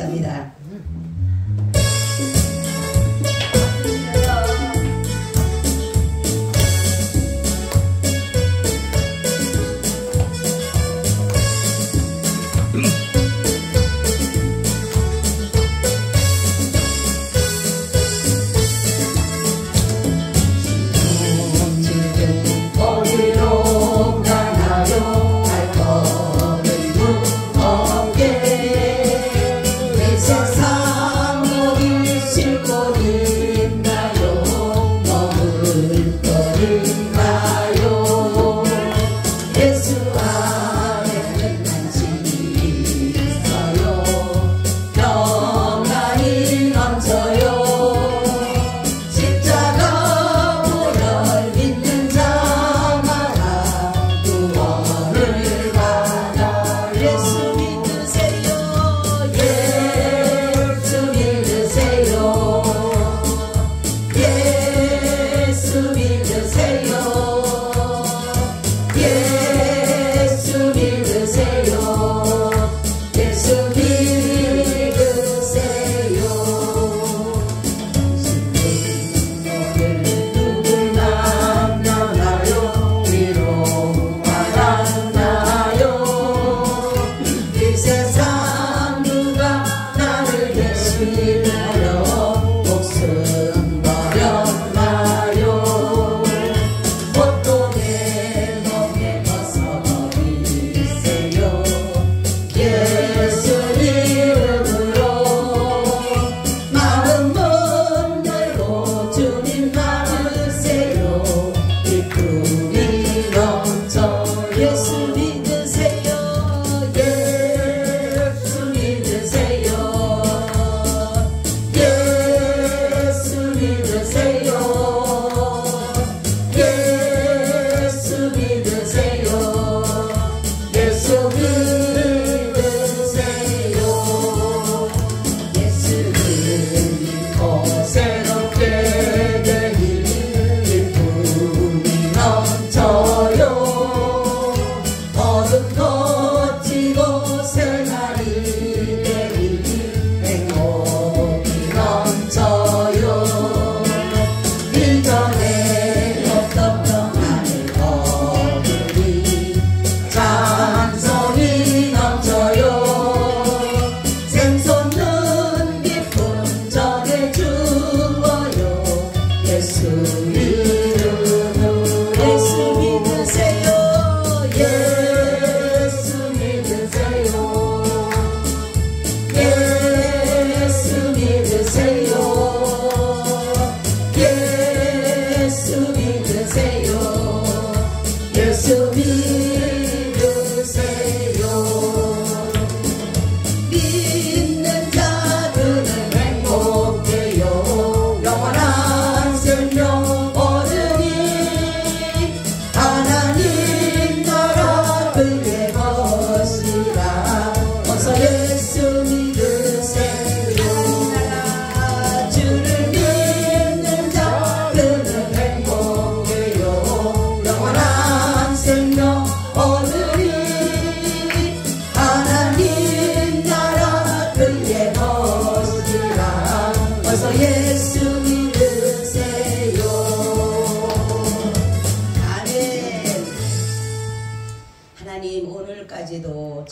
감사합니다.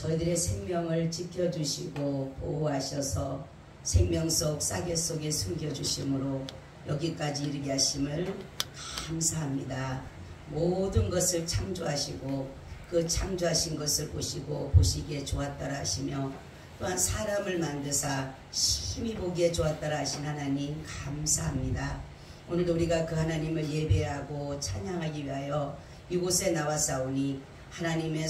저희들의 생명을 지켜주시고 보호하셔서 생명 속 싸개 속에 숨겨주심으로 여기까지 이르게 하심을 감사합니다. 모든 것을 창조하시고 그 창조하신 것을 보시고 보시기에 좋았더라 하시며 또한 사람을 만드사 심히 보기에 좋았더라 하신 하나님 감사합니다. 오늘도 우리가 그 하나님을 예배하고 찬양하기 위하여 이곳에 나와싸우니 하나님의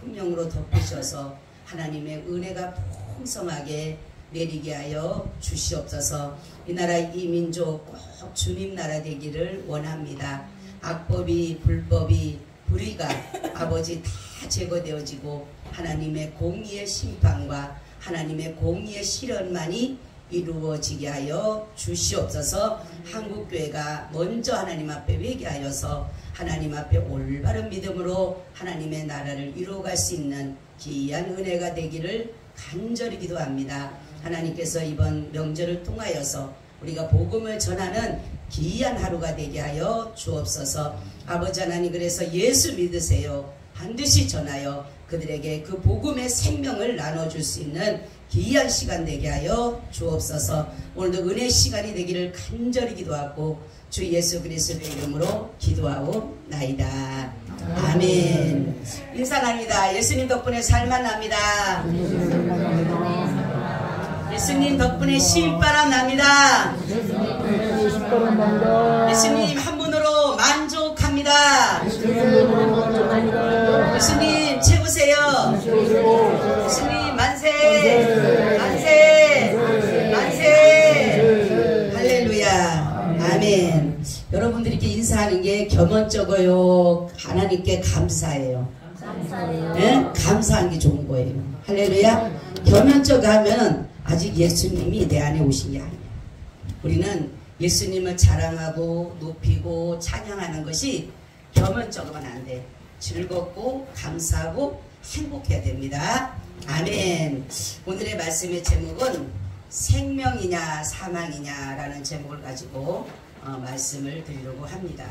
성령으로 덮으셔서 하나님의 은혜가 풍성하게 내리게 하여 주시옵소서. 이 나라 이 민족 꼭 주님 나라 되기를 원합니다. 악법이 불법이 불의가 아버지 다 제거되어지고 하나님의 공의의 심판과 하나님의 공의의 실현만이 이루어지게 하여 주시옵소서. 한국교회가 먼저 하나님 앞에 회개하여서 하나님 앞에 올바른 믿음으로 하나님의 나라를 이루어갈 수 있는 귀한 은혜가 되기를 간절히 기도합니다. 하나님께서 이번 명절을 통하여서 우리가 복음을 전하는 귀한 하루가 되게 하여 주옵소서. 아버지 하나님, 그래서 예수 믿으세요 반드시 전하여 그들에게 그 복음의 생명을 나눠줄 수 있는 귀한 시간 되게 하여 주옵소서. 오늘도 은혜 시간이 되기를 간절히 기도하고 주 예수 그리스도의 이름으로 기도하옵나이다. 아멘. 인사합니다. 예수님 덕분에 살만 납니다. 예수님 덕분에 신바람 납니다. 예수님 한 분으로 만족합니다. 예수님 최고세요. 예수님 만세, 만세, 만세. 할렐루야. 아멘. 여러분들이 이렇게 인사하는 게 겸언적어요, 하나님께 감사해요? 네? 감사한 게 좋은 거예요. 할렐루야. 겸연쩍 하면 아직 예수님이 내 안에 오신 게 아니에요. 우리는 예수님을 자랑하고 높이고 찬양하는 것이 겸연쩍으면 안 돼. 즐겁고 감사하고 행복해야 됩니다. 아멘. 오늘의 말씀의 제목은 생명이냐 사망이냐 라는 제목을 가지고 말씀을 드리려고 합니다.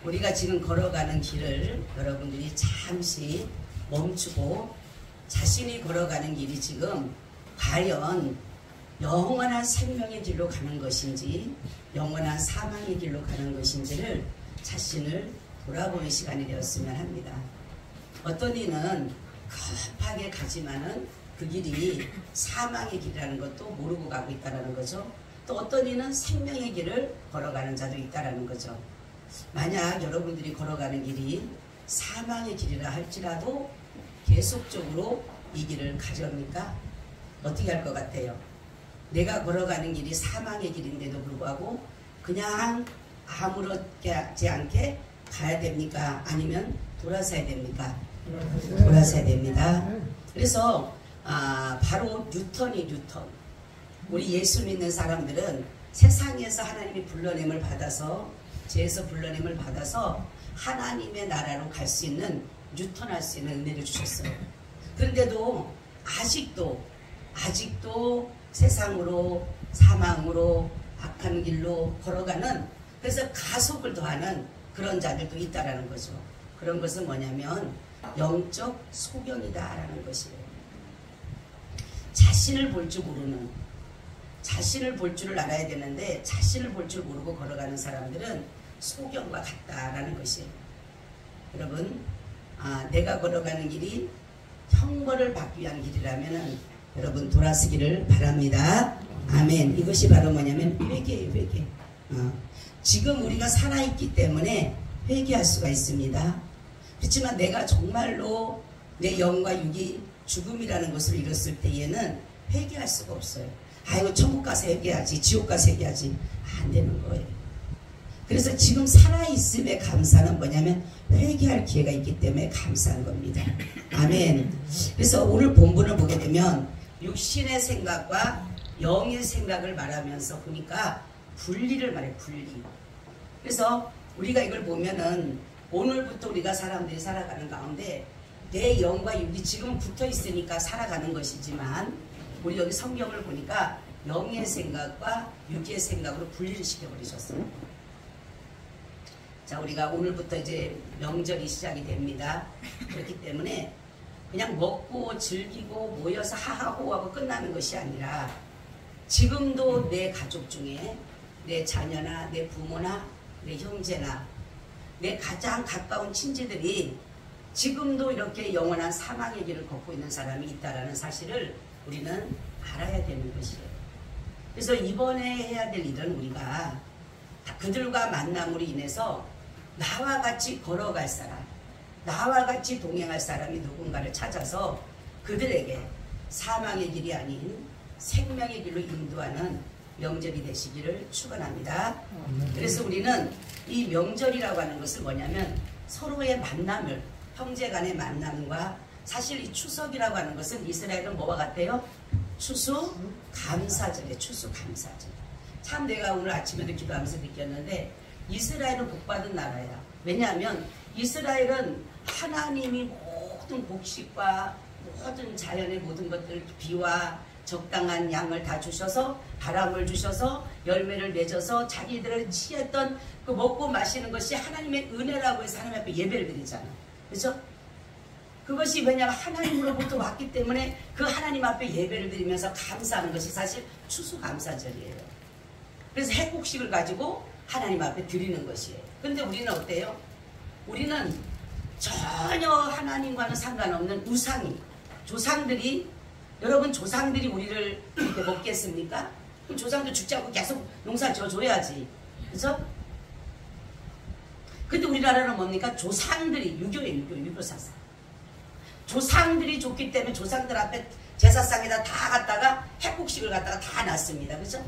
우리가 지금 걸어가는 길을 여러분들이 잠시 멈추고 자신이 걸어가는 길이 지금 과연 영원한 생명의 길로 가는 것인지 영원한 사망의 길로 가는 것인지를 자신을 돌아보는 시간이 되었으면 합니다. 어떤 이는 급하게 가지만은 그 길이 사망의 길이라는 것도 모르고 가고 있다는 거죠. 또 어떤 이는 생명의 길을 걸어가는 자도 있다는 거죠. 만약 여러분들이 걸어가는 길이 사망의 길이라 할지라도 계속적으로 이 길을 가렵니까? 어떻게 할 것 같아요? 내가 걸어가는 길이 사망의 길인데도 불구하고 그냥 아무렇지 않게 가야 됩니까? 아니면 돌아서야 됩니까? 돌아서야 됩니다. 그래서 바로 뉴턴. 우리 예수 믿는 사람들은 세상에서 하나님이 불러냄을 받아서 죄에서 불러냄을 받아서 하나님의 나라로 갈 수 있는 뉴턴할 수 있는 은혜를 주셨어요. 그런데도 아직도 세상으로 사망으로 악한 길로 걸어가는, 그래서 가속을 더하는 그런 자들도 있다라는 거죠. 그런 것은 뭐냐면 영적 소경이다라는 것이에요. 자신을 볼 줄 모르는, 자신을 볼 줄을 알아야 되는데 자신을 볼 줄 모르고 걸어가는 사람들은 소경과 같다라는 것이에요. 여러분, 내가 걸어가는 길이 형벌을 받기 위한 길이라면 여러분 돌아서기를 바랍니다. 아멘. 이것이 바로 뭐냐면 회개예요. 회개. 지금 우리가 살아있기 때문에 회개할 수가 있습니다. 그렇지만 내가 정말로 내 영과 육이 죽음이라는 것을 이뤘을 때에는 회개할 수가 없어요. 아이고 천국 가서 회개하지, 지옥 가서 회개하지, 안 되는 거예요. 그래서 지금 살아있음의 감사는 뭐냐면 회개할 기회가 있기 때문에 감사한 겁니다. 아멘. 그래서 오늘 본문을 보게 되면 육신의 생각과 영의 생각을 말하면서 보니까 분리를 말해, 분리. 그래서 우리가 이걸 보면은 오늘부터 우리가 사람들이 살아가는 가운데 내 영과 육이 지금 붙어 있으니까 살아가는 것이지만 우리 여기 성경을 보니까 영의 생각과 육의 생각으로 분리를 시켜버리셨어요. 자, 우리가 오늘부터 이제 명절이 시작이 됩니다. 그렇기 때문에 그냥 먹고 즐기고 모여서 하하호하고 끝나는 것이 아니라 지금도 내 가족 중에 내 자녀나 내 부모나 내 형제나 내 가장 가까운 친지들이 지금도 이렇게 영원한 사망의 길을 걷고 있는 사람이 있다는 사실을 우리는 알아야 되는 것이에요. 그래서 이번에 해야 될 일은 우리가 그들과 만남으로 인해서 나와 같이 걸어갈 사람, 나와 같이 동행할 사람이 누군가를 찾아서 그들에게 사망의 길이 아닌 생명의 길로 인도하는 명절이 되시기를 축원합니다. 그래서 우리는 이 명절이라고 하는 것을 뭐냐면 서로의 만남을, 형제 간의 만남과, 사실 이 추석이라고 하는 것은 이스라엘은 뭐와 같아요? 추수 감사절이에요. 추수 감사절. 참 내가 오늘 아침에도 기도하면서 느꼈는데 이스라엘은 복받은 나라야. 왜냐하면 이스라엘은 하나님이 모든 곡식과 모든 자연의 모든 것들, 비와 적당한 양을 다 주셔서 바람을 주셔서 열매를 맺어서 자기들을 취했던 그 먹고 마시는 것이 하나님의 은혜라고 해서 하나님 앞에 예배를 드리잖아. 그렇죠? 그것이 왜냐하면 하나님으로부터 왔기 때문에 그 하나님 앞에 예배를 드리면서 감사하는 것이 사실 추수감사절이에요. 그래서 핵국식을 가지고 하나님 앞에 드리는 것이에요. 근데 우리는 어때요? 우리는 전혀 하나님과는 상관없는 우상이, 조상들이, 여러분 조상들이 우리를 이렇게 먹겠습니까? 그럼 조상들 죽지 않고 계속 농사 지어줘야지. 그래서 근데 우리나라는 뭡니까? 조상들이, 유교 사상. 조상들이 줬기 때문에 조상들 앞에 제사상에다 다 갖다가 핵국식을 갖다가 다 놨습니다. 그죠?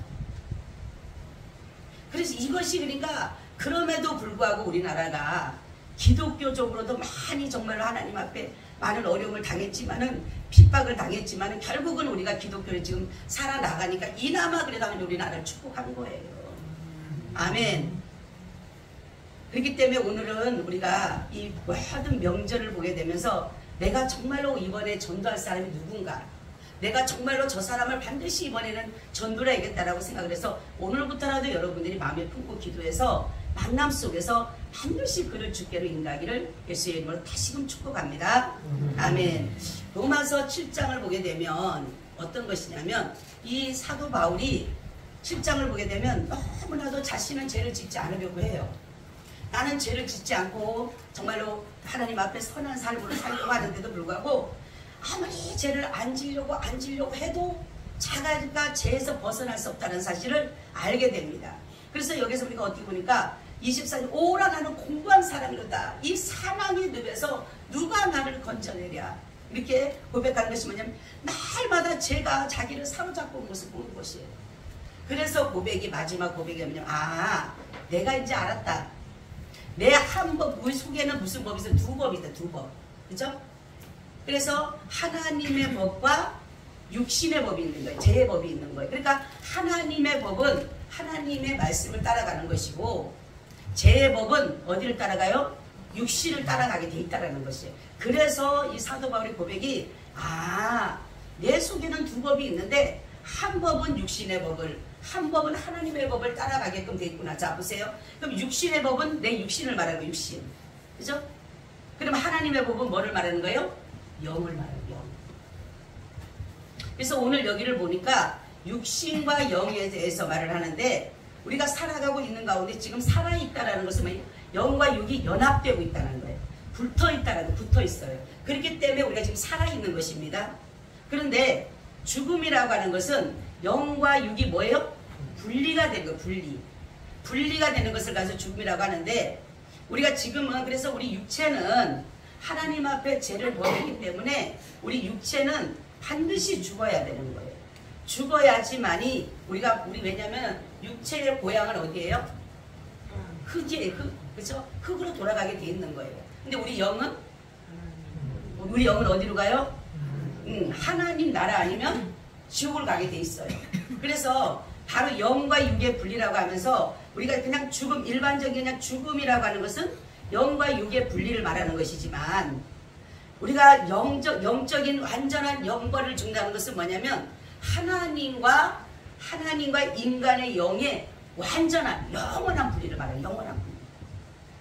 그래서 이것이 그러니까 그럼에도 불구하고 우리나라가 기독교적으로도 많이 정말 하나님 앞에 많은 어려움을 당했지만은 핍박을 당했지만은 결국은 우리가 기독교를 지금 살아나가니까 이나마 그래도 우리나라를 축복한 거예요. 아멘. 그렇기 때문에 오늘은 우리가 이 모든 명절을 보게 되면서 내가 정말로 이번에 전도할 사람이 누군가, 내가 정말로 저 사람을 반드시 이번에는 전도를 해야겠다라고 생각을 해서 오늘부터라도 여러분들이 마음에 품고 기도해서 만남 속에서 반드시 그를 주께로 인가하기를 예수의 이름으로 다시금 축복합니다. 아멘. 로마서 7장을 보게 되면 어떤 것이냐면 이 사도 바울이 7장을 보게 되면 너무나도 자신은 죄를 짓지 않으려고 해요. 나는 죄를 짓지 않고 정말로 하나님 앞에 선한 삶으로 살려고 하는데도 불구하고 아무리 죄를 안 지려고 해도 자기가 죄에서 벗어날 수 없다는 사실을 알게 됩니다. 그래서 여기서 우리가 어떻게 보니까 24절 오라 나는 공부한 사람이로다. 이 사망의 늪에서 누가 나를 건져내랴. 이렇게 고백하는 것이 뭐냐면 날마다 죄가 자기를 사로잡고 온 것을 보는 것이에요. 그래서 고백이 마지막 고백이 뭐냐면 내가 이제 알았다. 내 한 법, 우리 속에는 무슨 법이 있어요? 두 법이 있다. 두 법. 그죠? 그래서 하나님의 법과 육신의 법이 있는 거예요. 죄의 법이 있는 거예요. 그러니까 하나님의 법은 하나님의 말씀을 따라가는 것이고 죄의 법은 어디를 따라가요? 육신을 따라가게 돼 있다는 것이에요. 그래서 이 사도 바울의 고백이 내 속에는 두 법이 있는데 한 법은 육신의 법을, 한 법은 하나님의 법을 따라가게끔 돼 있구나. 자 보세요. 그럼 육신의 법은 내 육신을 말하는 거예요. 육신. 그죠? 그럼 하나님의 법은 뭐를 말하는 거예요? 영을 말해요. 영. 그래서 오늘 여기를 보니까 육신과 영에 대해서 말을 하는데 우리가 살아가고 있는 가운데 지금 살아있다는 것은 뭐예요? 영과 육이 연합되고 있다는 거예요. 붙어있다는 거, 붙어있어요. 그렇기 때문에 우리가 지금 살아있는 것입니다. 그런데 죽음이라고 하는 것은 영과 육이 뭐예요? 분리가 되는 거예요. 분리가 되는 것을 가지고 죽음이라고 하는데 우리가 지금은 그래서 우리 육체는 하나님 앞에 죄를 범했기 때문에 우리 육체는 반드시 죽어야 되는 거예요. 죽어야지만이 우리 왜냐면 육체의 고향은 어디예요? 흙이에요. 그렇죠? 흙으로 돌아가게 돼 있는 거예요. 근데 우리 영은 어디로 가요? 하나님 나라 아니면 지옥을 가게 돼 있어요. 그래서 바로 영과 육의 분리라고 하면서 우리가 그냥 죽음, 일반적인 그냥 죽음이라고 하는 것은 영과 육의 분리를 말하는 것이지만 우리가 영적인 완전한 영과를 죽는다는 것은 뭐냐면 하나님과 인간의 영의 완전한 영원한 분리를 말해요. 영원한 분리.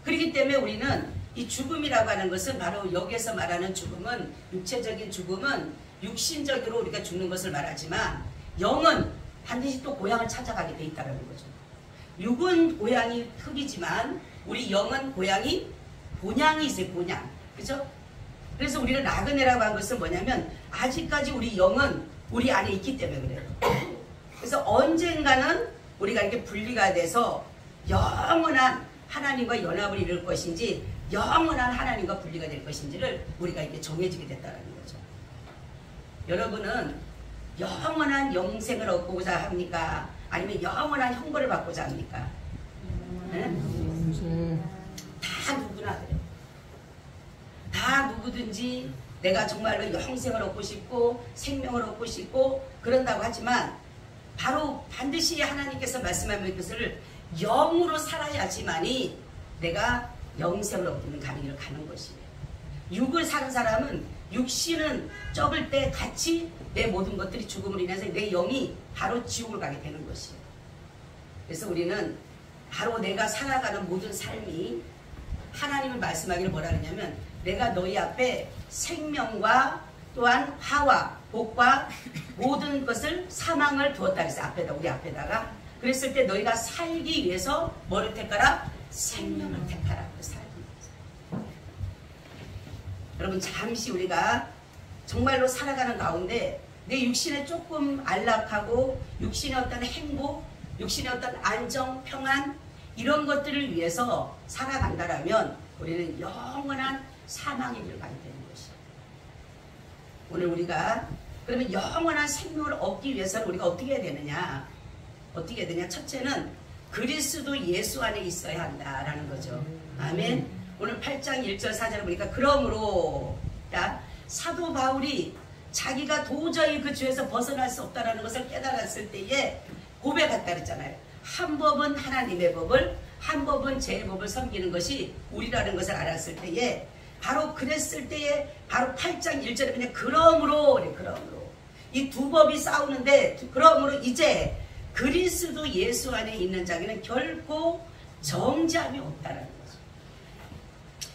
그렇기 때문에 우리는 이 죽음이라고 하는 것은 바로 여기에서 말하는 죽음은 육체적인 죽음은 육신적으로 우리가 죽는 것을 말하지만 영은 반드시 또 고향을 찾아가게 돼 있다는 거죠. 육은 고향이 흙이지만 우리 영은 본향이 있어요. 본향. 그죠? 그래서 우리가 나그네라고 한 것은 뭐냐면 아직까지 우리 영은 우리 안에 있기 때문에 그래요. 그래서 언젠가는 우리가 이렇게 분리가 돼서 영원한 하나님과 연합을 이룰 것인지 영원한 하나님과 분리가 될 것인지를 우리가 이렇게 정해지게 됐다는 거죠. 여러분은 영원한 영생을 얻고자 합니까? 아니면 영원한 형벌을 받고자 합니까? 네? 다 누구나 그래요. 다 누구든지 내가 정말로 영생을 얻고 싶고 생명을 얻고 싶고 그런다고 하지만 바로 반드시 하나님께서 말씀하신 것을 영으로 살아야지만이 내가 영생을 얻는 가는 길을 가는 것이에요. 육을 사는 사람은 육신은 적을 때 같이 내 모든 것들이 죽음으로 인해서 내 영이 바로 지옥을 가게 되는 것이에요. 그래서 우리는 바로 내가 살아가는 모든 삶이 하나님을 말씀하기를 뭐라 그러냐면 내가 너희 앞에 생명과 또한 화와 복과 모든 것을 사망을 두었다 그랬어요. 앞에다 우리 앞에다가 그랬을 때 너희가 살기 위해서 뭐를 택하라? 생명을 택하라. 여러분 잠시 우리가 정말로 살아가는 가운데 내 육신에 조금 안락하고 육신의 어떤 행복, 육신의 어떤 안정, 평안 이런 것들을 위해서 살아간다라면 우리는 영원한 사망의 길을 가게 되는 것이에요. 오늘 우리가 그러면 영원한 생명을 얻기 위해서는 우리가 어떻게 해야 되느냐? 어떻게 해야 되냐? 첫째는 그리스도 예수 안에 있어야 한다라는 거죠. 아멘. 오늘 8장 1절 4절을 보니까 그러므로 사도 바울이 자기가 도저히 그 죄에서 벗어날 수 없다는 것을 깨달았을 때에 고백했다 그랬잖아요. 한 법은 하나님의 법을 한 법은 제 법을 섬기는 것이 우리라는 것을 알았을 때에 바로 그랬을 때에 바로 8장 1절에 그냥 그러므로 이 두 법이 싸우는데 그러므로 이제 그리스도 예수 안에 있는 자에게는 결코 정죄함이 없다라는 거죠.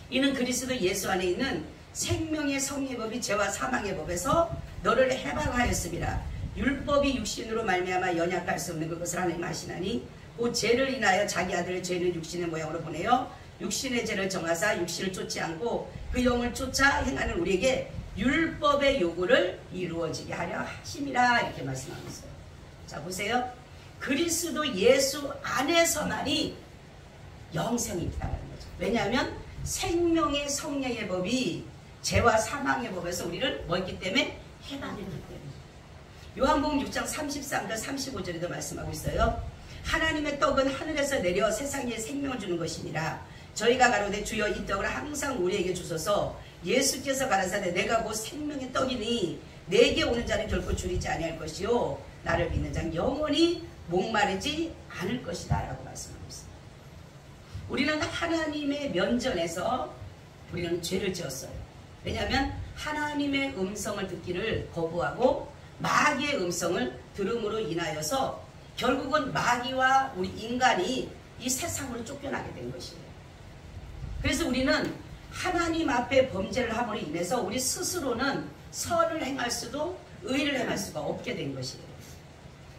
이는 그리스도 예수 안에 있는 생명의 성의 법이 죄와 사망의 법에서 너를 해방하였습니다. 율법이 육신으로 말미암아 연약할 수 없는 그것을 하나님 아시나니 곧 죄를 인하여 자기 아들의 죄는 육신의 모양으로 보내어 육신의 죄를 정하사 육신을 쫓지 않고 그 영을 쫓아 행하는 우리에게 율법의 요구를 이루어지게 하려 하심이라 이렇게 말씀하고 있어요. 자 보세요. 그리스도 예수 안에서만이 영생이 있다는 거죠. 왜냐하면 생명의 성령의 법이 죄와 사망의 법에서 우리를 뭐 있기 때문에 해방했기 때문에. 요한복음 6장 33절 35절에도 말씀하고 있어요. 하나님의 떡은 하늘에서 내려 세상에 생명을 주는 것이니라. 저희가 가로되 주여 이 떡을 항상 우리에게 주소서. 예수께서 가라사대 내가 곧 생명의 떡이니 내게 오는 자는 결코 줄이지 아니할 것이요 나를 믿는 자는 영원히 목마르지 않을 것이다 라고 말씀하고 있습니다. 우리는 하나님의 면전에서 우리는 죄를 지었어요. 왜냐하면 하나님의 음성을 듣기를 거부하고 마귀의 음성을 들음으로 인하여서 결국은 마귀와 우리 인간이 이 세상으로 쫓겨나게 된 것이에요. 그래서 우리는 하나님 앞에 범죄를 함으로 인해서 우리 스스로는 선을 행할 수도 의를 행할 수가 없게 된 것이에요.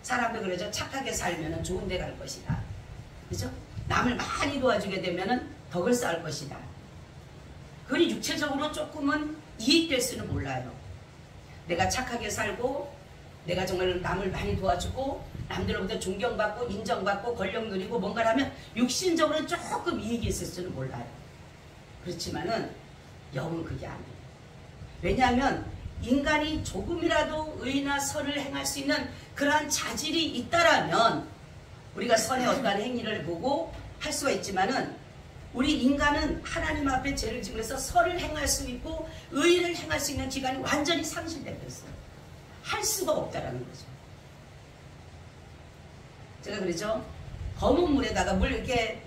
사람도 그러죠. 착하게 살면 좋은 데 갈 것이다. 그죠? 남을 많이 도와주게 되면 덕을 쌓을 것이다. 그러니 육체적으로 조금은 이익될 수는 몰라요. 내가 착하게 살고 내가 정말 남을 많이 도와주고 남들로부터 존경받고 인정받고 권력 누리고 뭔가를 하면 육신적으로 조금 이익이 있을 수는 몰라요. 그렇지만은 영은 그게 아니에요. 왜냐하면 인간이 조금이라도 의나 선을 행할 수 있는 그러한 자질이 있다라면 우리가 선의 어떠한 행위를 보고 할 수가 있지만은 우리 인간은 하나님 앞에 죄를 지고 해서 선을 행할 수 있고 의를 행할 수 있는 기간이 완전히 상실되어 있어요. 할 수가 없다라는 거죠. 제가 그러죠. 검은 물에다가 물 이렇게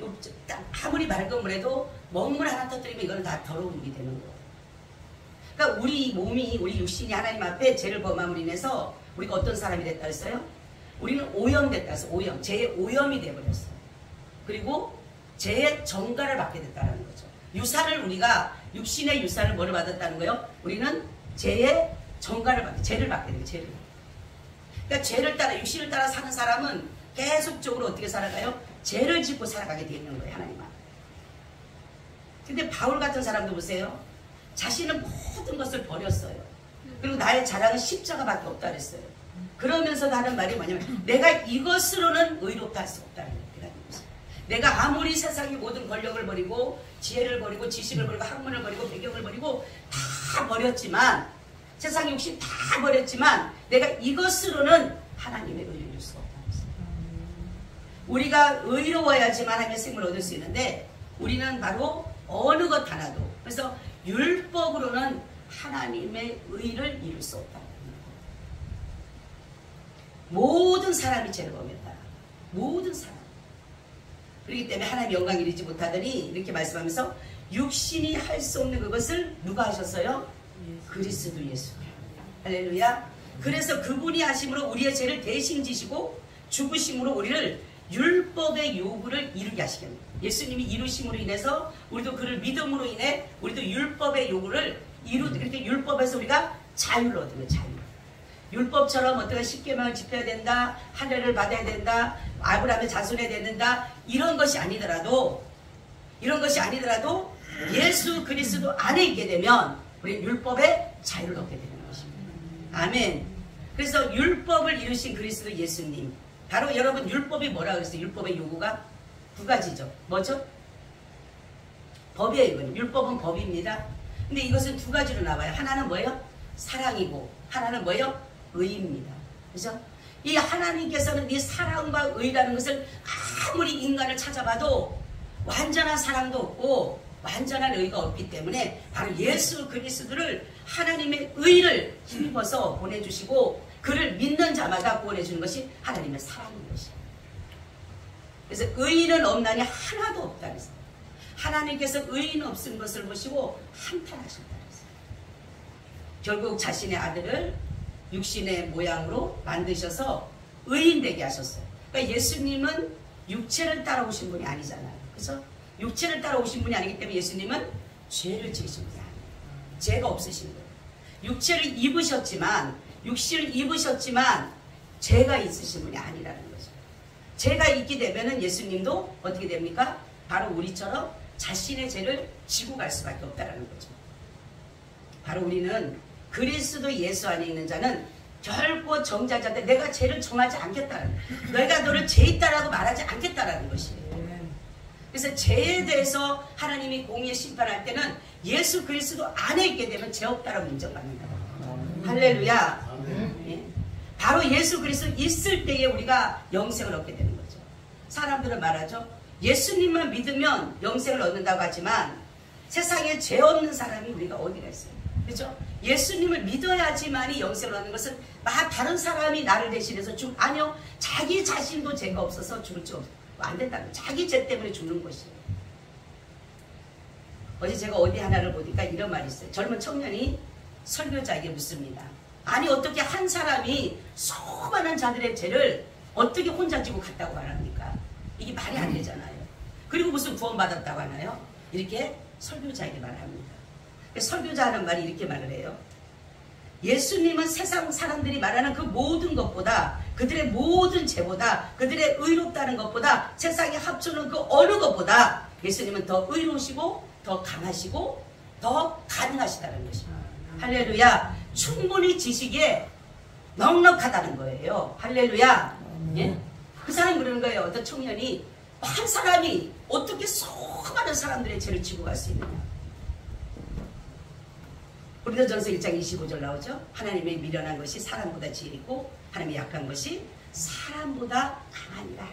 아무리 맑은 물에도 먹물 하나 터뜨리면 이거는 다 더러운 물이 되는 거예요. 그러니까 우리 몸이 우리 육신이 하나님 앞에 죄를 범함으로 인해서 우리가 어떤 사람이 됐다 했어요? 우리는 오염됐다 해서 오염, 죄의 오염이 돼버렸어요. 그리고 죄의 정가를 받게 됐다는 거죠. 유사를 우리가 육신의 유사를 뭐를 받았다는 거예요? 우리는 죄의 정가를 받게, 죄를 받게 돼요. 죄를. 그러니까 죄를 따라 육신을 따라 사는 사람은 계속적으로 어떻게 살아가요? 죄를 짓고 살아가게 되어 있는 거예요. 하나님 앞에. 근데 바울 같은 사람도 보세요. 자신은 모든 것을 버렸어요. 그리고 나의 자랑은 십자가밖에 없다 그랬어요. 그러면서도 하는 말이 뭐냐면 내가 이것으로는 의롭다 할 수 없다는 거예요. 내가 아무리 세상의 모든 권력을 버리고 지혜를 버리고 지식을 버리고 학문을 버리고 배경을 버리고 다 버렸지만 세상 욕심 다 버렸지만 내가 이것으로는 하나님의 의를 이룰 수가 없다는 거예요. 우리가 의로워야지만 하나님의 생명을 얻을 수 있는데 우리는 바로 어느 것 하나도 그래서 율법으로는 하나님의 의를 이룰 수 없다. 모든 사람이 죄를 범했다. 모든 사람. 그렇기 때문에 하나님의 영광 이루지 못하더니 이렇게 말씀하면서 육신이 할 수 없는 그것을 누가 하셨어요? 그리스도 예수. 할렐루야. 그래서 그분이 하심으로 우리의 죄를 대신 지시고 죽으심으로 우리를 율법의 요구를 이루게 하시겠네요. 예수님이 이루심으로 인해서 우리도 그를 믿음으로 인해 우리도 율법의 요구를 이렇게 율법에서 우리가 자유를 얻으면 자유. 율법처럼 어떻게 십계명을 지켜야 된다, 할례를 받아야 된다, 아브라함의 자손에 된다, 이런 것이 아니더라도 예수 그리스도 안에 있게 되면 우리 율법의 자유를 얻게 되는 것입니다. 아멘. 그래서 율법을 이루신 그리스도 예수님, 바로 여러분 율법이 뭐라고 그랬어요? 율법의 요구가 두 가지죠. 뭐죠? 법이에요. 이거는. 율법은 법입니다. 근데 이것은 두 가지로 나와요. 하나는 뭐예요? 사랑이고 하나는 뭐예요? 의입니다. 그죠? 이 하나님께서는 이 사랑과 의라는 것을 아무리 인간을 찾아봐도 완전한 사랑도 없고 완전한 의가 없기 때문에 바로 예수 그리스도를 하나님의 의를 힘입어서 보내주시고 그를 믿는 자마다 구원해주는 것이 하나님의 사랑인 것이에요. 그래서 의인은 없나니 하나도 없다 그랬어요. 하나님께서 의인 없은 것을 보시고 한탄하셨다 그랬어요. 결국 자신의 아들을 육신의 모양으로 만드셔서 의인 되게 하셨어요. 그러니까 예수님은 육체를 따라오신 분이 아니잖아요. 그래서 육체를 따라오신 분이 아니기 때문에 예수님은 죄를 지으신 분이 아니에요. 죄가 없으신 거예요. 육체를 입으셨지만 육신을 입으셨지만 죄가 있으신 분이 아니라는 거죠. 죄가 있게 되면은 예수님도 어떻게 됩니까? 바로 우리처럼 자신의 죄를 지고 갈 수밖에 없다는 거죠. 바로 우리는 그리스도 예수 안에 있는 자는 결코 정죄자들 내가 죄를 정하지 않겠다는, 내가 너를 죄 있다라고 말하지 않겠다라는 것이에요. 그래서 죄에 대해서 하나님이 공의의 심판할 때는 예수 그리스도 안에 있게 되면 죄 없다라고 인정받는다. 할렐루야. 예. 바로 예수 그리스도 있을 때에 우리가 영생을 얻게 되는 거죠. 사람들은 말하죠. 예수님만 믿으면 영생을 얻는다고 하지만 세상에 죄 없는 사람이 우리가 어디가 있어요. 그렇죠? 예수님을 믿어야지만이 영생을 얻는 것은 다른 사람이 나를 대신해서 아니요. 자기 자신도 죄가 없어서 죽을 줄 안 된다는, 자기 죄 때문에 죽는 것이에요. 어제 제가 어디 하나를 보니까 이런 말이 있어요. 젊은 청년이 설교자에게 묻습니다. 아니 어떻게 한 사람이 수많은 자들의 죄를 어떻게 혼자 지고 갔다고 말합니까? 이게 말이 안 되잖아요. 그리고 무슨 구원받았다고 하나요? 이렇게 설교자에게 말합니다. 설교자 하는 말이 이렇게 말을 해요. 예수님은 세상 사람들이 말하는 그 모든 것보다, 그들의 모든 죄보다, 그들의 의롭다는 것보다, 세상에 합쳐놓은 그 어느 것보다 예수님은 더 의로우시고 더 강하시고 더 가능하시다는 것입니다. 할렐루야. 충분히 지식에 넉넉하다는 거예요. 할렐루야. 예? 그 사람이 그러는 거예요. 어떤 청년이 한 사람이 어떻게 수많은 사람들의 죄를 지고 갈 수 있느냐. 고린도전서 1장 25절 나오죠. 하나님의 미련한 것이 사람보다 지혜있고 하나님의 약한 것이 사람보다 강하니라.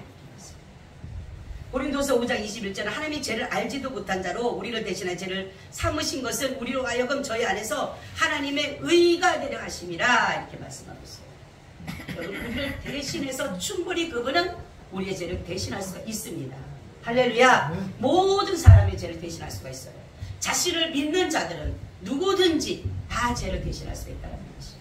고린도서 5장 21절은 하나님이 죄를 알지도 못한 자로 우리를 대신한 죄를 삼으신 것은 우리로 하여금 저희 안에서 하나님의 의가 되려 하심이라, 이렇게 말씀하고 있어요. 우리를 대신해서 충분히 그분은 우리의 죄를 대신할 수가 있습니다. 할렐루야. 모든 사람의 죄를 대신할 수가 있어요. 자신을 믿는 자들은 누구든지 다 죄를 대신할 수 있다는 것이에요.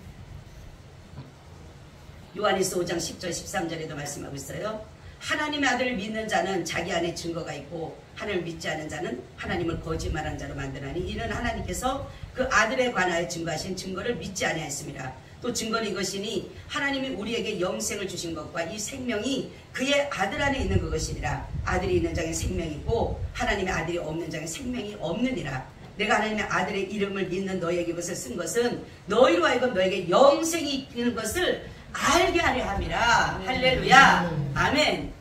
요한일서 5장 10절 13절에도 말씀하고 있어요. 하나님의 아들을 믿는 자는 자기 안에 증거가 있고 하나님을 믿지 않은 자는 하나님을 거짓말한 자로 만드나니 이는 하나님께서 그 아들에 관하여 증거하신 증거를 믿지 아니하였습니다. 또 증거는 이것이니 하나님이 우리에게 영생을 주신 것과 이 생명이 그의 아들 안에 있는 그것이니라. 아들이 있는 자에게 생명이 있고 하나님의 아들이 없는 자에게 생명이 없느니라. 내가 하나님의 아들의 이름을 믿는 너에게 이것을 쓴 것은 너희로 하여금 너에게 영생이 있는 것을 알게 하려 함이라. 할렐루야. 아멘.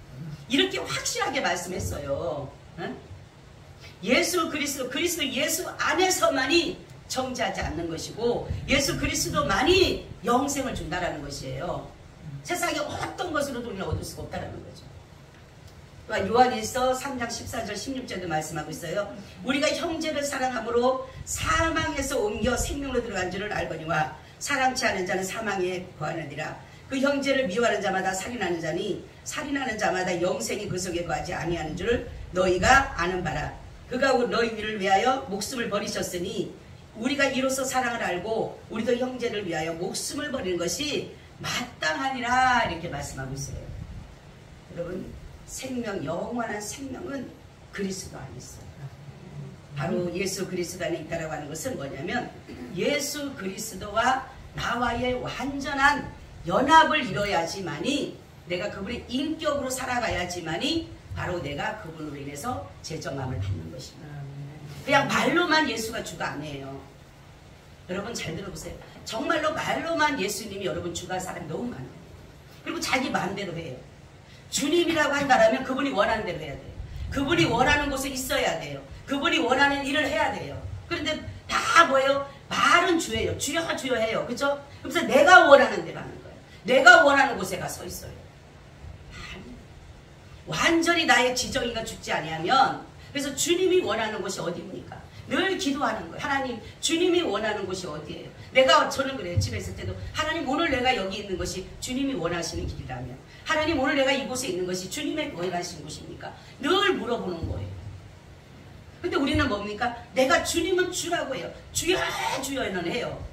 이렇게 확실하게 말씀했어요. 응? 예수 그리스도 예수 안에서만이 정죄하지 않는 것이고 예수 그리스도만이 영생을 준다라는 것이에요. 세상에 어떤 것으로도 우리는 얻을 수가 없다라는 거죠. 요한일서 3장 14절 16절도 말씀하고 있어요. 우리가 형제를 사랑함으로 사망에서 옮겨 생명으로 들어간 줄을 알거니와 사랑치 않은 자는 사망에 거하느니라. 그 형제를 미워하는 자마다 살인하는 자니 살인하는 자마다 영생이 그 속에 거하지 아니하는 줄을 너희가 아는 바라. 그가 너희를 위하여 목숨을 버리셨으니 우리가 이로써 사랑을 알고 우리도 형제를 위하여 목숨을 버리는 것이 마땅하니라 이렇게 말씀하고 있어요. 여러분 생명, 영원한 생명은 그리스도 안에 있어요. 바로 예수 그리스도 안에 있다라고 하는 것은 뭐냐면 예수 그리스도와 나와의 완전한 연합을 이뤄야지만이 내가 그분의 인격으로 살아가야지만이 바로 내가 그분으로 인해서 제정함을 받는 것입니다. 그냥 말로만 예수가 주가 아니에요. 여러분 잘 들어보세요. 정말로 말로만 예수님이 여러분 주가 할 사람이 너무 많아요. 그리고 자기 마음대로 해요. 주님이라고 한다면 그분이 원하는 대로 해야 돼요. 그분이 원하는 곳에 있어야 돼요. 그분이 원하는 일을 해야 돼요. 그런데 다 뭐예요? 말은 주예요. 주여 주여 해요. 그렇죠? 그래서 내가 원하는 대로 하는 거예요. 내가 원하는 곳에 가 서 있어요. 완전히 나의 지정이가 죽지 아니하면, 그래서 주님이 원하는 곳이 어디입니까? 늘 기도하는 거예요. 하나님, 주님이 원하는 곳이 어디예요? 저는 그래요. 집에 있을 때도 하나님 오늘 내가 여기 있는 것이 주님이 원하시는 길이라면, 하나님 오늘 내가 이곳에 있는 것이 주님의 원하시는 곳입니까? 늘 물어보는 거예요. 근데 우리는 뭡니까? 내가 주님은 주라고 해요. 주여 주여는 해요.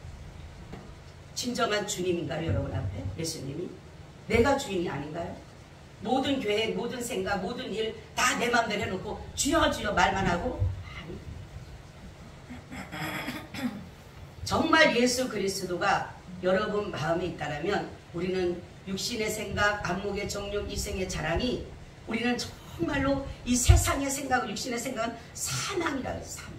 진정한 주님인가요 여러분 앞에? 예수님이? 내가 주인이 아닌가요? 모든 계획, 모든 생각, 모든 일 다 내 마음대로 해놓고 주여 주여 말만 하고? 아니. 정말 예수 그리스도가 여러분 마음에 있다면 우리는 육신의 생각, 안목의 정욕, 이생의 자랑이, 우리는 정말로 이 세상의 생각, 육신의 생각은 사망이라고 해요. 사망.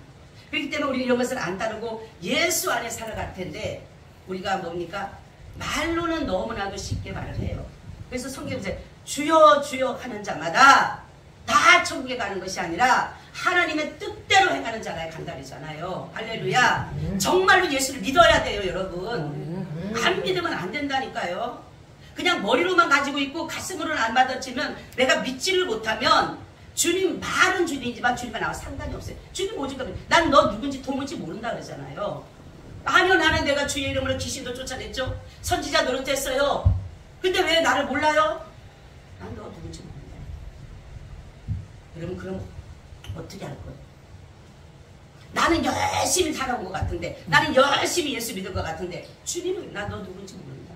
그렇기 때문에 우리는 이런 것을 안 따르고 예수 안에 살아갈 텐데, 우리가 뭡니까? 말로는 너무나도 쉽게 말을 해요. 그래서 성경에 주여 주여 하는 자마다 다 천국에 가는 것이 아니라 하나님의 뜻대로 행하는 자가 간다리잖아요. 할렐루야. 정말로 예수를 믿어야 돼요 여러분. 안 믿으면 안 된다니까요. 그냥 머리로만 가지고 있고 가슴으로는 안 받아치면, 내가 믿지를 못하면, 주님 말은 주님이지만 주님과 나와 상관이 없어요. 주님 오직 난 너 누군지 도무지 모른다 그러잖아요. 아니요, 나는 내가 주의 이름으로 귀신도 쫓아냈죠. 선지자 노릇했어요. 근데 왜 나를 몰라요? 난 너 누군지 모른다. 여러분 그럼 어떻게 할 거예요? 나는 열심히 살아온 것 같은데, 나는 열심히 예수 믿은 것 같은데, 주님은 나 너 누군지 모른다.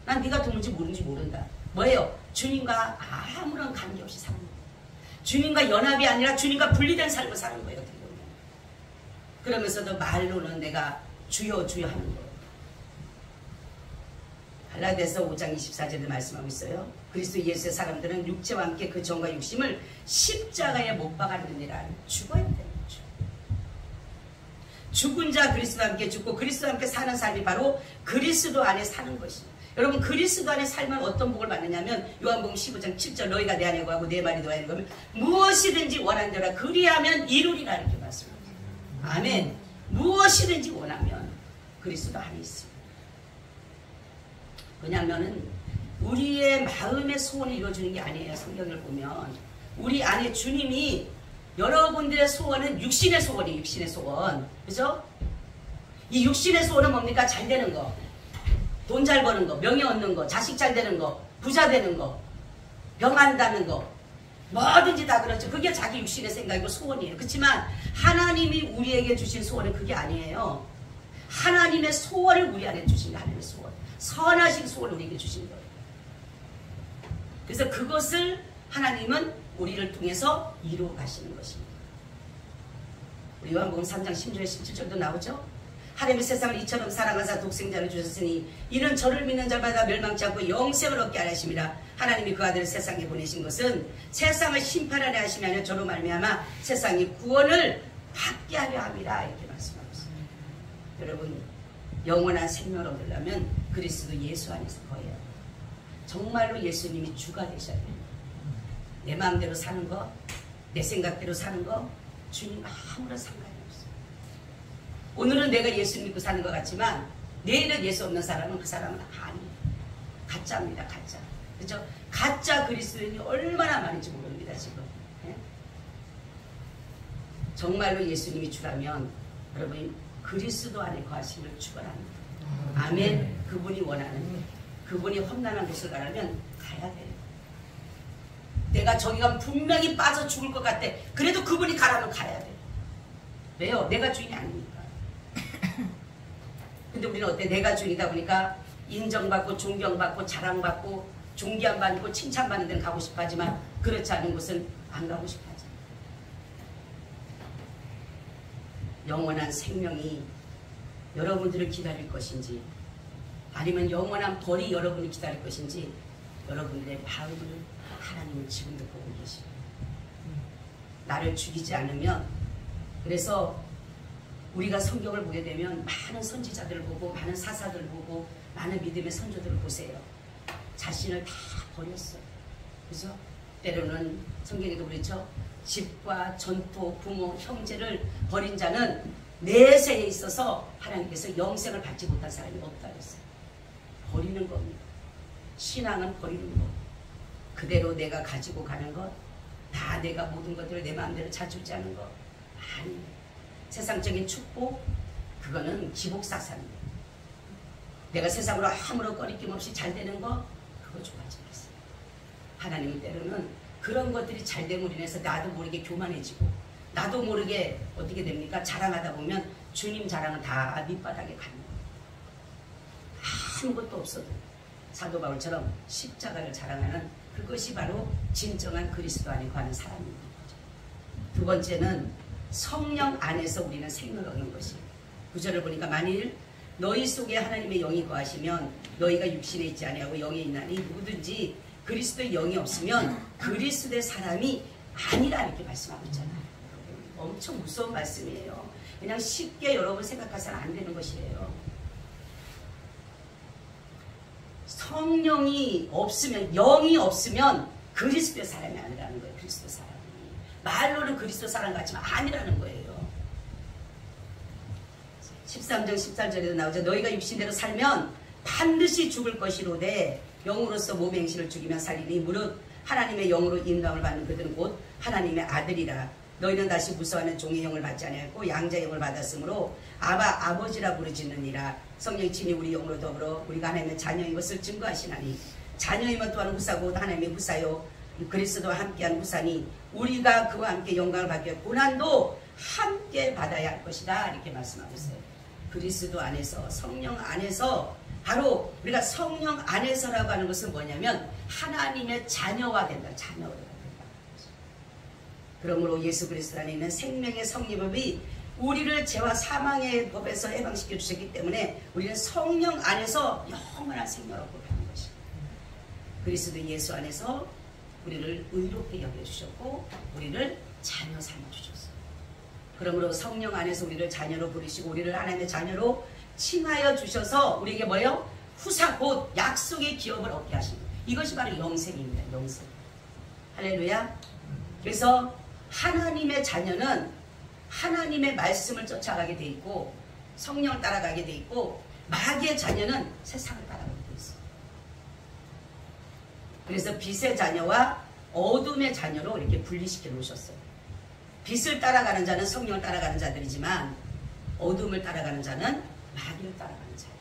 난 네가 누군지 모른지 모른다. 뭐예요? 주님과 아무런 관계없이 사는 거예요. 주님과 연합이 아니라 주님과 분리된 삶을 사는 거예요. 어떻게 보면. 그러면서도 말로는 내가 주여 주여 하는 거예요. 갈라디아서 5장 24절에 말씀하고 있어요. 그리스도 예수의 사람들은 육체와 함께 그 정과 육심을 십자가에 못 박아느니라. 죽어야 돼요. 죽은 자 그리스도와 함께 죽고 그리스도와 함께 사는 삶이 바로 그리스도 안에 사는 것입니다. 여러분 그리스도 안에 살면 어떤 복을 받느냐면, 요한복음 15장 7절 너희가 내 안에 거하고 내 말이 너희 안에 거하면 무엇이든지 원하는 대로 그리하면 이루리라 이렇게 말씀합니다. 아멘. 무엇이든지 원하면 그리스도 안에 있습니다. 왜냐하면 우리의 마음의 소원을 이루어주는 게 아니에요. 성경을 보면 우리 안에 주님이, 여러분들의 소원은 육신의 소원이에요. 육신의 소원. 그죠? 이 육신의 소원은 뭡니까? 잘 되는 거, 돈 잘 버는 거, 명예 얻는 거, 자식 잘 되는 거, 부자 되는 거, 병한다는 거, 뭐든지 다 그렇죠. 그게 자기 육신의 생각이고 소원이에요. 그렇지만 하나님이 우리에게 주신 소원은 그게 아니에요. 하나님의 소원을 우리 안에 주신 하나님의 소원, 선하신 소원을 우리에게 주신 거예요. 그래서 그것을 하나님은 우리를 통해서 이루어 가시는 것입니다. 우리 요한복음 3장 10절 17절도 나오죠. 하나님이 세상을 이처럼 사랑하사 독생자를 주셨으니 이는 저를 믿는 자마다 멸망치 않고 영생을 얻게 하심이라. 하나님이 그 아들을 세상에 보내신 것은 세상을 심판하려 하심이 아니라 저로 말미암아 세상이 구원을 받게 하려 함이라 이렇게 말씀하고 있습니다. 여러분 영원한 생명을 얻으려면 그리스도 예수 안에서 거예요. 정말로 예수님이 주가 되셔야 돼요. 내 마음대로 사는 거, 내 생각대로 사는 거 주님 아무런 상관이 없어요. 오늘은 내가 예수 믿고 사는 것 같지만 내일은 예수 없는 사람은 그 사람은 아니에요. 가짜입니다. 가짜. 그렇죠? 가짜 그리스도인이 얼마나 많은지 모릅니다. 지금. 네? 정말로 예수님이 주라면 여러분 그리스도 안에 거하심을 축원합니다. 아멘. 그분이 원하는, 그분이 험난한 곳을 가려면 가야 돼요. 내가 저기 가면 분명히 빠져 죽을 것 같아. 그래도 그분이 가라면 가야 돼. 왜요? 내가 주인이 아니니까. 근데 우리는 어때? 내가 주인이다 보니까 인정받고 존경받고 자랑받고 존귀함받고 칭찬받는 데는 가고 싶어 하지만 그렇지 않은 곳은 안 가고 싶어 하잖아. 영원한 생명이 여러분들을 기다릴 것인지 아니면 영원한 벌이 여러분을 기다릴 것인지 여러분들의 마음을 하나님은 지금도 보고 계십니다. 나를 죽이지 않으면 그래서 우리가 성경을 보게 되면 많은 선지자들을 보고 많은 사사들을 보고 많은 믿음의 선조들을 보세요. 자신을 다 버렸어요. 그죠? 때로는 성경에도 그렇죠. 집과 전토, 부모, 형제를 버린 자는 내세에 있어서 하나님께서 영생을 받지 못한 사람이 없다 그랬어요. 버리는 겁니다. 신앙은 버리는 것. 그대로 내가 가지고 가는 것, 다 내가 모든 것들을 내 마음대로 자주지 않은 것. 아니, 세상적인 축복, 그거는 기복사상입니다. 내가 세상으로 아무런 꺼리낌 없이 잘 되는 거, 그거 좋아하지 마세요. 하나님은 때로는 그런 것들이 잘 됨으로 인해서 나도 모르게 교만해지고 나도 모르게 어떻게 됩니까? 자랑하다 보면 주님 자랑은 다 밑바닥에 가는 거예요. 아무것도 없어도 사도 바울처럼 십자가를 자랑하는 그것이 바로 진정한 그리스도 안에 거하는 사람입니다. 두 번째는 성령 안에서 우리는 생명을 얻는 것이에요. 구절을 보니까 만일 너희 속에 하나님의 영이 거하시면 너희가 육신에 있지 아니하고 영에 있나니 누구든지 그리스도의 영이 없으면 그리스도의 사람이 아니라 이렇게 말씀하고 있잖아요. 엄청 무서운 말씀이에요. 그냥 쉽게 여러분 생각하셔서는 안 되는 것이에요. 성령이 없으면, 영이 없으면 그리스도의 사람이 아니라는 거예요. 그리스도 사람이. 말로는 그리스도 사람 같지만 아니라는 거예요. 13장 14절에도 나오죠. 너희가 육신대로 살면 반드시 죽을 것이로되 영으로서 몸의 행실을 죽이면 살리니 무릇 하나님의 영으로 인도함을 받는 그들은 곧 하나님의 아들이라. 너희는 다시 무서워하는 종의 영을 받지 아니하고 양자의 영을 받았으므로 아바 아버지라 부르짖느니라. 성령이 친히 우리 영으로 더불어 우리가 하나님의 자녀인 것을 증거하시나니 자녀이면 또한 후사고 하나님의 후사요 그리스도와 함께한 후사니 우리가 그와 함께 영광을 받기 위해 고난도 함께 받아야 할 것이다. 이렇게 말씀하고 있어요. 그리스도 안에서 성령 안에서 바로 우리가 성령 안에서라고 하는 것은 뭐냐면 하나님의 자녀가 된다. 자녀가 된다. 그러므로 예수 그리스도 안에 있는 생명의 성리법이 우리를 죄와 사망의 법에서 해방시켜 주셨기 때문에 우리는 성령 안에서 영원한 생명을 얻고 가는 것입니다. 그리스도 예수 안에서 우리를 의롭게 여겨주셨고 우리를 자녀 삼아주셨어요. 그러므로 성령 안에서 우리를 자녀로 부르시고 우리를 하나님의 자녀로 칭하여 주셔서 우리에게 뭐예요? 후사 곧 약속의 기업을 얻게 하십니다. 이것이 바로 영생입니다. 영생. 할렐루야. 그래서 하나님의 자녀는 하나님의 말씀을 쫓아가게 돼 있고 성령을 따라가게 돼 있고 마귀의 자녀는 세상을 따라가게 돼 있어요. 그래서 빛의 자녀와 어둠의 자녀로 이렇게 분리시켜 놓으셨어요. 빛을 따라가는 자는 성령을 따라가는 자들이지만 어둠을 따라가는 자는 마귀를 따라가는 자예요.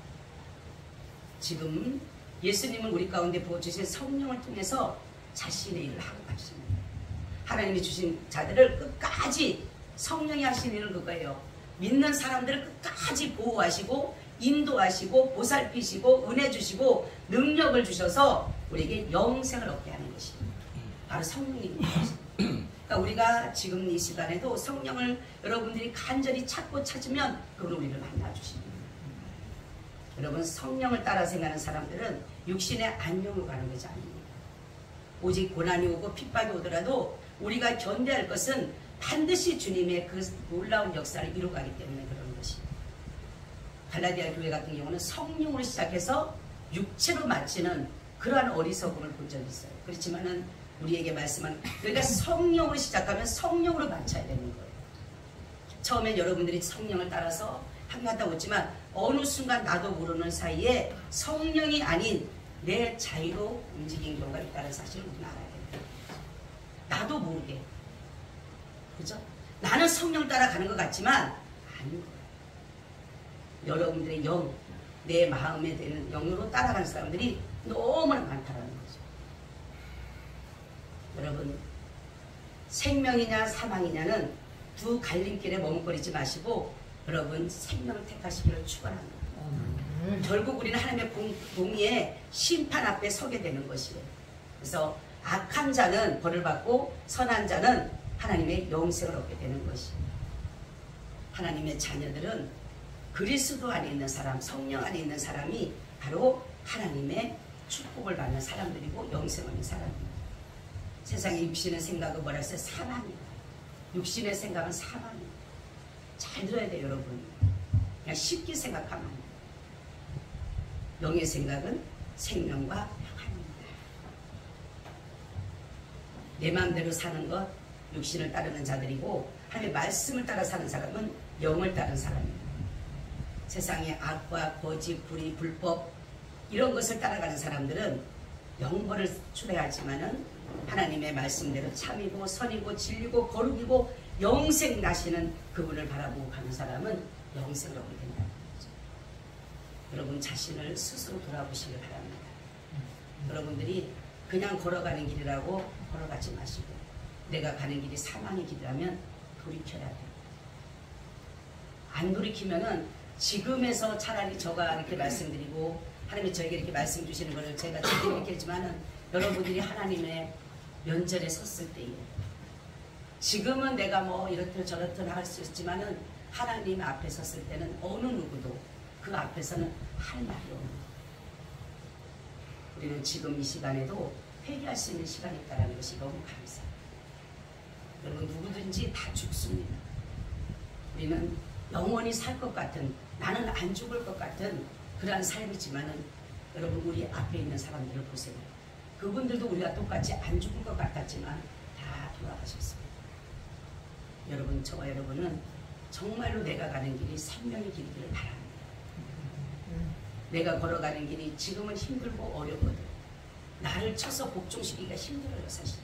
지금 예수님은 우리 가운데 부어주신 성령을 통해서 자신의 일을 하고 가십니다. 하나님이 주신 자들을 끝까지 성령이 하신 일은 그거예요. 믿는 사람들을 끝까지 보호하시고 인도하시고 보살피시고 은혜 주시고 능력을 주셔서 우리에게 영생을 얻게 하는 것입니다. 바로 성령입니다. 그러니까 우리가 지금 이 시간에도 성령을 여러분들이 간절히 찾고 찾으면 그걸 우리를 만나주십니다. 여러분 성령을 따라 생각하는 사람들은 육신의 안녕을 가는 것이 아닙니다. 오직 고난이 오고 핍박이 오더라도 우리가 견뎌야 할 것은 반드시 주님의 그 놀라운 역사를 이루어가기 때문에 그런 것입니다. 갈라디아 교회 같은 경우는 성령으로 시작해서 육체로 마치는 그러한 어리석음을 본 적이 있어요. 그렇지만은 우리에게 말씀한 우리가 성령으로 시작하면 성령으로 마쳐야 되는 거예요. 처음엔 여러분들이 성령을 따라서 한가하다고 했지만 어느 순간 나도 모르는 사이에 성령이 아닌 내 자유로 움직이는 경우가 있다는 사실을 우리는 알아야 됩니다. 나도 모르게. 그죠? 나는 성령 따라가는 것 같지만 아닌 거예요. 여러분들의 영, 내 마음에 되는 영으로 따라가는 사람들이 너무나 많다는 거죠. 여러분 생명이냐 사망이냐는 두 갈림길에 머뭇거리지 마시고 여러분 생명을 택하시기를 축원합니다. 결국 우리는 하나님의 공의의 심판 앞에 서게 되는 것이에요. 그래서 악한 자는 벌을 받고 선한 자는 하나님의 영생을 얻게 되는 것이에요. 하나님의 자녀들은 그리스도 안에 있는 사람, 성령 안에 있는 사람이 바로 하나님의 축복을 받는 사람들이고 영생을 얻는 사람입니다. 세상의 육신의 생각은 뭐라 했어요? 사망이에요. 육신의 생각은 사망이에요. 잘 들어야 돼요, 여러분. 그냥 쉽게 생각하면 안 돼요. 영의 생각은 생명과 평안입니다. 내 마음대로 사는 것, 육신을 따르는 자들이고 하나님의 말씀을 따라 사는 사람은 영을 따르는 사람입니다. 세상의 악과 거짓, 불의, 불법 이런 것을 따라가는 사람들은 영벌을 초래하지만은 하나님의 말씀대로 참이고 선이고 진리고 거룩이고 영생 나시는 그분을 바라보고 가는 사람은 영생을 얻게 된다는 거죠. 여러분 자신을 스스로 돌아보시길 바랍니다. 여러분들이 그냥 걸어가는 길이라고 걸어가지 마시고 내가 가는 길이 사망의 길이라면 돌이켜야 돼요. 안 돌이키면은 지금에서 차라리 저가 이렇게 말씀드리고 하나님이 저에게 이렇게 말씀 주시는 것을 제가 지금 이렇게 했지만은 여러분들이 하나님의 면전에 섰을 때에 지금은 내가 뭐 이렇든 저렇든 할 수 있지만은 하나님 앞에 섰을 때는 어느 누구도 그 앞에서는 할 말이 없는 거예요. 우리는 지금 이 시간에도 회개할 수 있는 시간이 있다는 것이 너무 감사해요. 여러분 누구든지 다 죽습니다. 우리는 영원히 살 것 같은 나는 안 죽을 것 같은 그러한 삶이지만은 여러분 우리 앞에 있는 사람들을 보세요. 그분들도 우리가 똑같이 안 죽을 것 같았지만 다 돌아가셨습니다. 여러분 저와 여러분은 정말로 내가 가는 길이 생명의 길이기를 바랍니다. 내가 걸어가는 길이 지금은 힘들고 어렵거든. 나를 쳐서 복종시키기가 힘들어요 사실.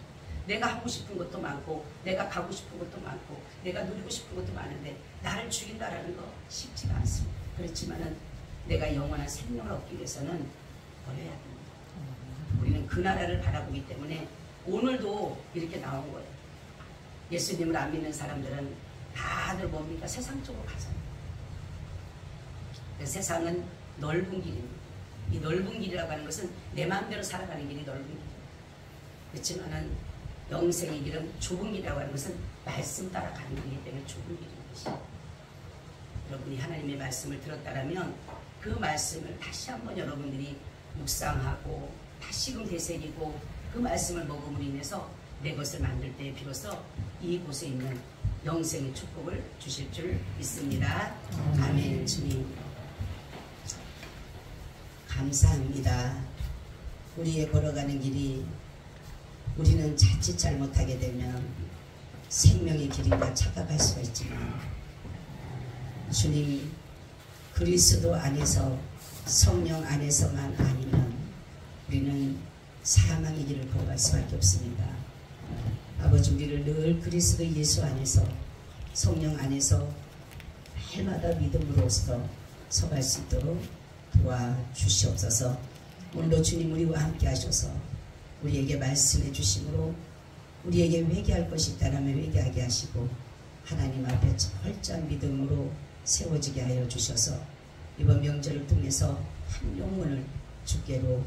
내가 하고 싶은 것도 많고 내가 가고 싶은 것도 많고 내가 누리고 싶은 것도 많은데 나를 죽인다라는 거 쉽지가 않습니다. 그렇지만은 내가 영원한 생명을 얻기 위해서는 버려야 됩니다. 우리는 그 나라를 바라보기 때문에 오늘도 이렇게 나온 거예요. 예수님을 안 믿는 사람들은 다들 뭡니까? 세상 쪽으로 가잖아요. 세상은 넓은 길입니다. 이 넓은 길이라고 하는 것은 내 마음대로 살아가는 길이 넓은 길이에요. 그렇지만은 영생의 길은 좁은 길이라고 하는 것은 말씀 따라 가는 길이기 때문에 좁은 길인 것이에요. 여러분이 하나님의 말씀을 들었다면 그 말씀을 다시 한번 여러분들이 묵상하고 다시금 되새기고 그 말씀을 먹음으로 인해서 내 것을 만들 때 비로소 이곳에 있는 영생의 축복을 주실 줄 믿습니다. 아멘. 주님 감사합니다. 우리의 걸어가는 길이 우리는 자칫 잘못하게 되면 생명의 길인가 착각할 수가 있지만 주님 그리스도 안에서 성령 안에서만 아니면 우리는 사망의 길을 걸어갈 수밖에 없습니다. 아버지 우리를 늘 그리스도 예수 안에서 성령 안에서 날마다 믿음으로써 서갈 수 있도록 도와주시옵소서. 오늘도 주님 우리와 함께 하셔서 우리에게 말씀해 주심으로 우리에게 회개할 것이 있다면 회개하게 하시고 하나님 앞에 철저한 믿음으로 세워지게 하여 주셔서 이번 명절을 통해서 한 영혼을 주께로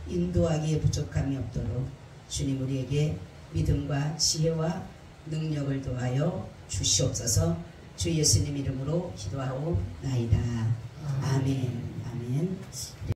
인도하기에 부족함이 없도록 주님 우리에게 믿음과 지혜와 능력을 더하여 주시옵소서. 주 예수님 이름으로 기도하옵나이다. 아멘. 아멘.